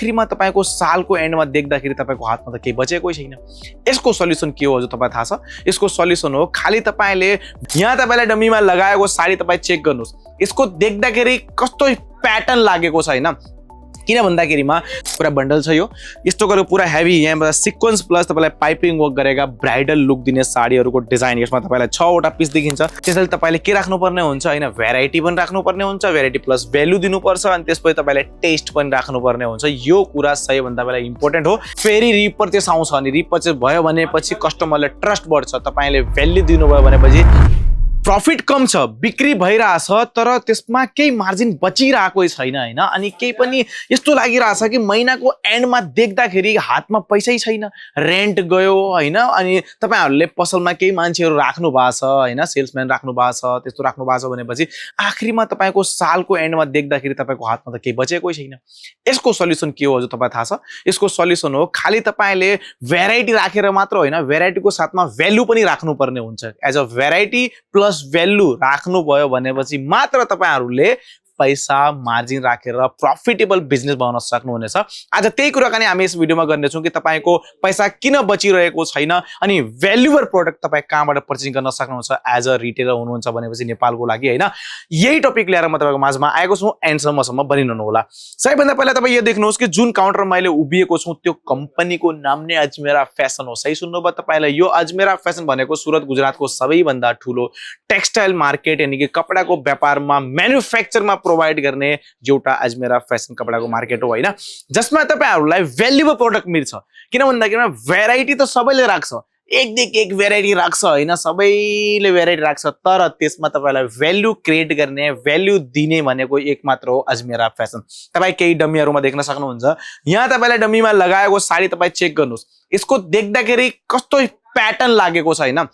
आखिरमा तपाईको सालको एन्डमा देख्दाखेरि तपाईको हातमा त केही बचेकै छैन। यसको सल्युसन के हो हजुर तपाईलाई थाहा छ? यसको सल्युसन हो खाली तपाईले यहाँ तपाईलाई डम्मीमा लगाएको साडी तपाई चेक गर्नुस्। यसको देख्दाखेरि कस्तो प्याटर्न लागेको छ हैन? किन भन्दाखेरिमा पुरा बन्डल छ यो। यस्तो गरेको पुरा हेभी यहाँबाट सिक्वेन्स प्लस तपाईलाई पाइपिङ वर्क गरेका ब्राइडल लुक दिने साडीहरुको डिजाइन यसमा तपाईलाई 6 वटा पिस देखिन्छ। त्यसैले तपाईले के राख्नुपर्ने हुन्छ हैन? भेराइटी पनि राख्नुपर्ने हुन्छ, भेराइटी प्लस भ्यालु दिनुपर्छ अनि त्यसपछि तपाईले टेस्ट पनि राख्नुपर्ने हुन्छ। यो कुरा सही भन्दा तपाईलाई इम्पोर्टेन्ट हो। फेरि रिपर्चेस आउँछ अनि रिपर्चेस भयो भनेपछि कस्टमरले ट्रस्ट बढ्छ। तपाईले भ्यालु दिनुभयो भनेपछि प्रॉफिट कम छ, बिक्री भइराछ तर त्यसमा केही मार्जिन बचिरहेको छैन हैन? अनि केही पनि यस्तो लागिराछ कि महिनाको एन्डमा देख्दाखेरि हातमा पैसै छैन, रेन्ट गयो हैन? अनि तपाईहरुले पसलमा केही मान्छेहरु राख्नु भएको छ हैन? सेल्सम्यान राख्नु भएको छ, त्यस्तो राख्नु भएको छ भनेपछि आखिरमा तपाईको सालको एन्डमा देख्दाखेरि तपाईको हातमा त केही बचेकै छैन। यसको सल्युसन के हो हजुर तपाईलाई थाहा छ? यसको सल्युसन हो खाली तपाईले भेराइटी राखेर मात्र होइन, भेराइटीको साथमा भ्यालु पनि राख्नुपर्ने हुन्छ। As a variety plus value राख्नु भयो भनेपछि मात्र तपाईहरुले पैसा मार्जिन राखेर प्रॉफिटेबल बिजनेस बनाउन सक्नुहुनेछ। आज त्यही कुराकानी हामी यस भिडियोमा गर्नेछौं कि तपाईको पैसा किन बचिरहेको छैन अनि भ्यालुएबल प्रोडक्ट तपाई कहाँबाट पर्चेसिङ गर्न सक्नुहुन्छ एज अ रिटेलर हुनुहुन्छ भनेपछि नेपालको लागि हैन? यही टपिक लिएर म तपाईको माझमा आएको छु। एन्डसम्म बनिरहनु होला। सबैभन्दा पहिला तपाई यो देख्नुहोस् कि जुन काउन्टर मैले उभिएको छु त्यो कम्पनीको नाम नै अजमेरा फ्यासन हो। सही सुन्नुभयो तपाईले? यो अजमेरा फ्यासन भनेको सुरत गुजरातको सबैभन्दा ठूलो टेक्सटाइल मार्केट यानी कि कपडाको व्यापारमा म्यानुफ्याक्चरमा प्रोवाइड गर्ने एउटा अजमेरा फ्यासन कपडाको मार्केट हो हैन? जसमा तपाईहरुलाई भ्यालुएबल प्रोडक्ट मिल्छ। किन भन्दाखेरि भेराइटी त सबैले राख्छ, एकदेखि एक भेराइटी राख्छ हैन? सबैले भेराइटी राख्छ तर त्यसमा तपाईलाई भ्यालु क्रिएट गर्ने, भ्यालु दिने भनेको एक मात्र हो अजमेरा फ्यासन। तपाई केही डम्मीहरुमा देख्न सक्नुहुन्छ। यहाँ तपाईलाई डम्मीमा लगाएको साडी तपाई चेक गर्नुस्। यसको देख्दाखेरि कस्तो प्याटर्न लागेको छ हैन?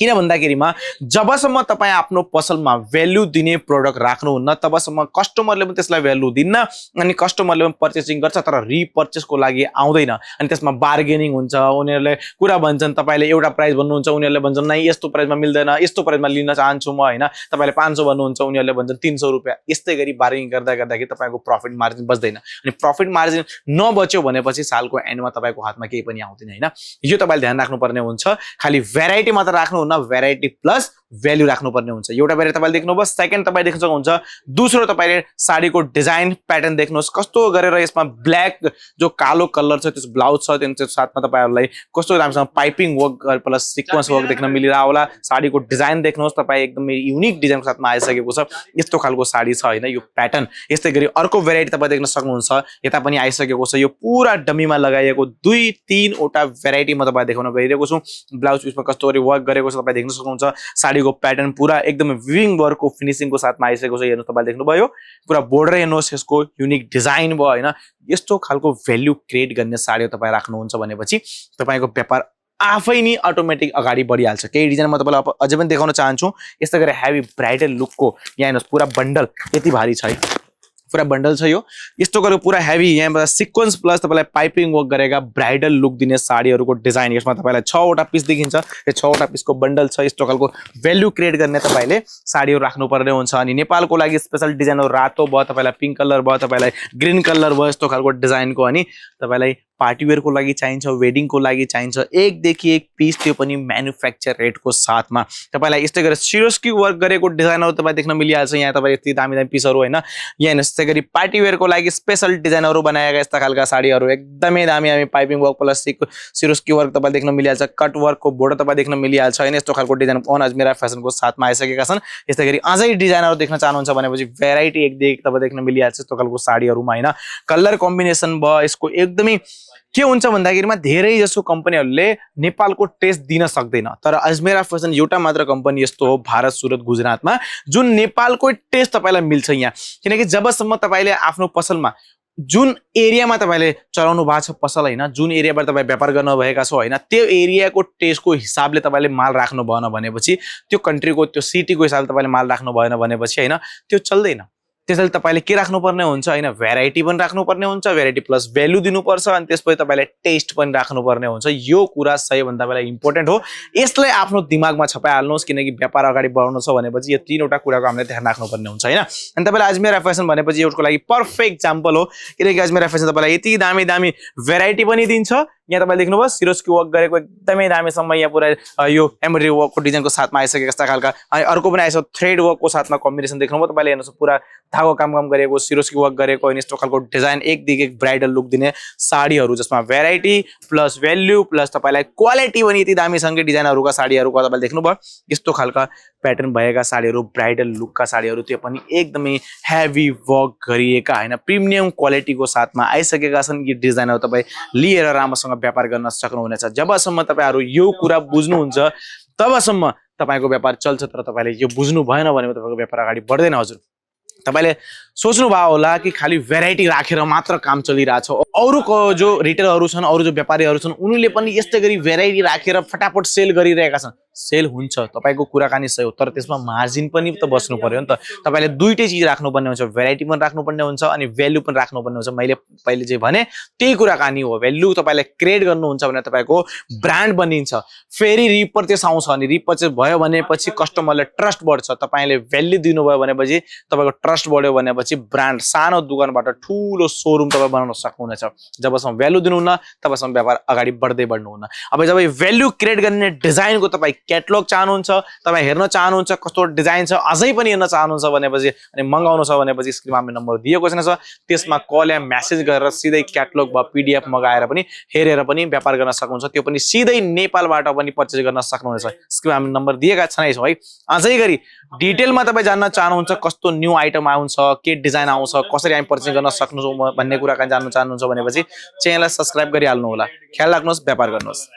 किन भन्दाखेरिमा जबसम्म तपाई आफ्नो पसलमा भ्यालु दिने प्रोडक्ट राख्नुहुन्न तबसम्म कस्टमरले पनि त्यसलाई भ्यालु दिन्न अनि कस्टमरले पनि पर्चेसिङ गर्छ तर रिपर्चेसको लागि आउँदैन। अनि त्यसमा बार्गेनिङ हुन्छ। उनीहरुले कुरा भन्छन्, तपाईले एउटा प्राइस भन्नुहुन्छ, उनीहरुले भन्छन् नै यस्तो प्राइसमा मिल्दैन, यस्तो प्राइसमा लिन चाहन्छु म हैन? तपाईले 500 भन्नुहुन्छ, उनीहरुले भन्छन् 300 रुपैयाँ। यस्तै गरी बार्गेनिङ गर्दाखेरि तपाईको प्रॉफिट मार्जिन बच्दैन अनि प्रॉफिट मार्जिन नबच्यो भनेपछि सालको एन्डमा तपाईको हातमा केही पनि आउँदैन हैन? यो तपाईले ध्यान राख्नुपर्ने हुन्छ। खाली भेराइटी मात्र राख्नु, भेराइटी प्लस भ्यालु राख्नुपर्ने हुन्छ। एउटा भेराइटी तपाईले देख्नुभयो। सेकेन्ड तपाई देख्न सक्नुहुन्छ। दोस्रो तपाईले साडीको डिजाइन प्याटर्न देख्नुहोस्। कस्तो गरेर यसमा ब्ल्याक जो कालो कलर छ त्यस ब्लाउज छ, त्यसको साथमा तपाईहरुलाई कस्तो राम्रोसँग piping work plus sequence work देख्न मिलिरहेको होला। साडीको डिजाइन देख्नुहोस् तपाई, एकदमै युनिक डिजाइनको साथमा आइसकेको छ। यस्तो खालको साडी छ हैन? यो प्याटर्न। यस्तै गरी अर्को भेराइटी तपाई देख्न सक्नुहुन्छ। यता पनि आइसकेको छ। यो पुरा डमीमा लगाइएको 2-3 वटा भेराइटी म तपाईलाई देखाउन गइरहेको छु। ब्लाउज पिसमा कस्तो गरी वर्क गरेको छ तपाई देख्न सक्नुहुन्छ। साडीको प्याटर्न पुरा एकदमै विभिङ वर्कको फिनिशिङको साथमा आइसकेको छ। हेर्नु तपाईले देख्नुभयो पुरा बोर्डर हेर्नुहोस्, यसको युनिक डिजाइन भयो हैन? यस्तो खालको भ्यालु क्रिएट गर्ने साडी तपाई राख्नुहुन्छ भनेपछि तपाईको व्यापार आफै नै अटोमेटिक अगाडि बढिहाल्छ। केही डिजाइन म तपाईलाई अझै पनि देखाउन चाहन्छु। यस्तै गरी हेभी ब्राइडल लुकको यहाँ हेर्नुहोस् पुरा बन्डल यति भारी छ है, पुरा बन्डल छ यो। यस्तो गरेको पुरा हेभी यहाँबाट सिक्वेन्स प्लस तपाईलाई पाइपिङ वर्क गरेका ब्राइडल लुक दिने साडीहरुको डिजाइन यसमा तपाईलाई 6 वटा पिस देखिन्छ। यो 6 वटा पिसको बन्डल छ। यस्तो खालको भ्यालु क्रिएट गर्ने तपाईले साडीहरु राख्नुपर्ने हुन्छ। अनि नेपालको लागि स्पेशल डिजाइनहरु रातो भयो, तपाईलाई पिंक कलर भयो, तपाईलाई ग्रीन कलर भयो, यस्तो खालको डिजाइनको अनि तपाईलाई पार्टी वेयर को लागि चाहिन्छ, वेडिङ को लागि चाहिन्छ। एक देखि एक पीस त्यो पनि म्यानुफ्याक्चर रेटको साथमा तपाईलाई यस्तै गरी सिरोस्की वर्क गरेको डिजाइनहरु तपाई देख्न मिलिहाल्छ। यहाँ तपाई यति दामी दामी पिसहरु हैन? यहाँ यस्तै गरी पार्टी वेयर को लागि स्पेशल डिजाइनहरु बनाएका यस्ता खालका साडीहरु एकदमै दामी दामी piping work plus Swarovski work तपाई देख्न मिलिहाल्छ। कट वर्क को बोर्डर तपाई देख्न मिलिहाल्छ हैन? यस्तो खालको डिजाइन अन अजमेरा फ्यासन को साथमा आइसकेका छन्। यस्तै गरी अझै डिजाइनहरु देख्न चाहनुहुन्छ भनेपछि भेराइटी एक देखि तपाई देख्न मिलिहाल्छ यस्तो खालको साडीहरुमा हैन? कलर कम्बिनेसन भयो यसको एकदमै के हुन्छ भन्दाखेरिमा धेरै जसो कम्पनीहरुले नेपालको टेस्ट दिन सक्दैन तर अजमेरा फ्यासन एउटा मात्र कम्पनी यस्तो हो भारत सुरत गुजरातमा जुन नेपालको टेस्ट तपाईलाई मिल्छ यहाँ। किनकि जबसम्म तपाईले आफ्नो पसलमा जुन एरियामा तपाईले चलाउनु भएको छ पसल हैन, जुन एरियाबाट तपाई व्यापार गर्न भएका छौ हैन, त्यो एरियाको टेस्टको हिसाबले तपाईले माल राख्नु भएन भनेपछि, त्यो कन्ट्रीको त्यो सिटीको हिसाबले तपाईले माल राख्नु भएन भनेपछि हैन त्यो चल्दैन। त्यसैले तपाईले के राख्नुपर्ने हुन्छ हैन भेराइटी पनि राख्नुपर्ने हुन्छ भेराइटी प्लस भ्यालु दिनुपर्छ अनि त्यसपछि तपाईले टेस्ट पनि राख्नुपर्ने हुन्छ यो कुरा सही भन्दा बेला इम्पोर्टेन्ट हो यसलाई आफ्नो दिमागमा छपाइहाल्नुहोस् किनकि व्यापार अगाडि बढाउनु छ भनेपछि यो तीनवटा कुराको हामीले ध्यान राख्नुपर्ने हुन्छ हैन अनि तपाईले अजमेरा फेसन भनेपछि यसको लागि पर्फेक्ट एक्जाम्पल हो किनकि अजमेरा फेसन तपाईलाई यति दामी दामी भेराइटी पनि दिन्छ यहाँ तपाईले देख्नुभयो सिरोस्की वर्क गरेको एकदमै दामीसम्म यहाँ पुरा यो एम्ब्रोइडरी वर्कको डिजाइनको साथमा आइसकेको यस्ता खालका अनि अर्को पनि आइछ थ्रेड वर्कको साथमा कम्बिनेसन देख्नुभयो तपाईले हेर्नुस् पुरा धागो काम गरेको सिरोस्की वर्क गरेको अनि यस्तो खालको डिजाइन एकदिक एक ब्राइडल लुक दिने साडीहरू जसमा भेराइटी प्लस भ्याल्यु प्लस तपाईलाई क्वालिटी पनि यति दामीसँगै डिजाइनहरुका साडीहरुको तपाईले देख्नुभयो यस्तो खालका प्याटर्न भएका साडीहरु ब्राइडल लुकका साडीहरु त्यो पनि एकदमै हेभी वर्क गरिएका हैन प्रिमियम क्वालिटीको साथमा आइसकेका छन् यी डिजाइनहरु तपाई लिएर राम्रोसँग व्यापार गर्न सक्नुहुनेछ जबसम्म तपाईहरु यो कुरा बुझ्नुहुन्छ तबसम्म तपाईको व्यापार चल्छ तर तपाईले यो बुझ्नु भएन भने तपाईको व्यापार अगाडि बढ्दैन हजुर तपाईले सोच्नु भयो होला कि खाली भेराइटी राखेर मात्र काम चलिरहेछ अरूको जो रिटेलरहरु छन् अरु जो व्यापारीहरु छन् उनीले पनि यस्तै गरी भेराइटी राखेर फटाफट सेल गरिरहेका छन् सेल हुन्छ तपाईको कुराकानी सही हो तर त्यसमा मार्जिन पनि त बस्नु पर्यो नि त तपाईले दुईटै चीज राख्नुपर्ने हुन्छ भेराइटी पनि राख्नुपर्ने हुन्छ अनि भ्यालु पनि राख्नुपर्ने हुन्छ मैले पहिले जे भने त्यही कुराकानी हो भ्यालु तपाईले क्रिएट गर्नुहुन्छ भने तपाईको ब्रान्ड बनिन्छ फेरि रिपर्चेस आउँछ अनि रिपर्चेस भयो भनेपछि कस्टमरले ट्रस्ट बढ्छ तपाईले भ्यालु दिनुभयो भनेपछि तपाईको ट्रस्ट बढ्यो भनेपछि ब्रान्ड सानो दुकानबाट ठूलो शोरूम तपाई बनाउन सक्नुहुनेछ जबसम्म भ्यालु दिनुहुन्न तबसम्म व्यापार अगाडि बढ्दै बढ्नुहुन्न अब जब भ्यालु क्रिएट गर्ने डिजाइनको तपाई क्याटलग चाहनुहुन्छ तपाई हेर्न चाहनुहुन्छ कस्तो डिजाइन छ अझै पनि हेर्न चाहनुहुन्छ भनेपछि अनि मंगाउनु छ भनेपछि स्क्रिनमा हामी नम्बर दिएको छ त्यसमा कल या मेसेज गरेर सिधै क्याटलग वा पीडीएफ मगाएर पनि हेरेर पनि व्यापार गर्न सक्नुहुन्छ त्यो पनि सिधै नेपालबाट पनि पर्चेज गर्न सक्नुहुनेछ स्क्रिनमा हामी नम्बर दिएका छौं है अझै गरी डिटेलमा तपाई जान्न चाहनुहुन्छ कस्तो न्यू आइटम आउँछ के डिजाइन आउँछ कसरी हामी पर्चेज गर्न सक्नुहुन्छ भन्ने कुरा जान्न चाहनुहुन्छ भनेपछि च्यानललाई सब्स्क्राइब गरिहाल्नु होला ख्याल राख्नुहोस् व्यापार गर्नुहोस्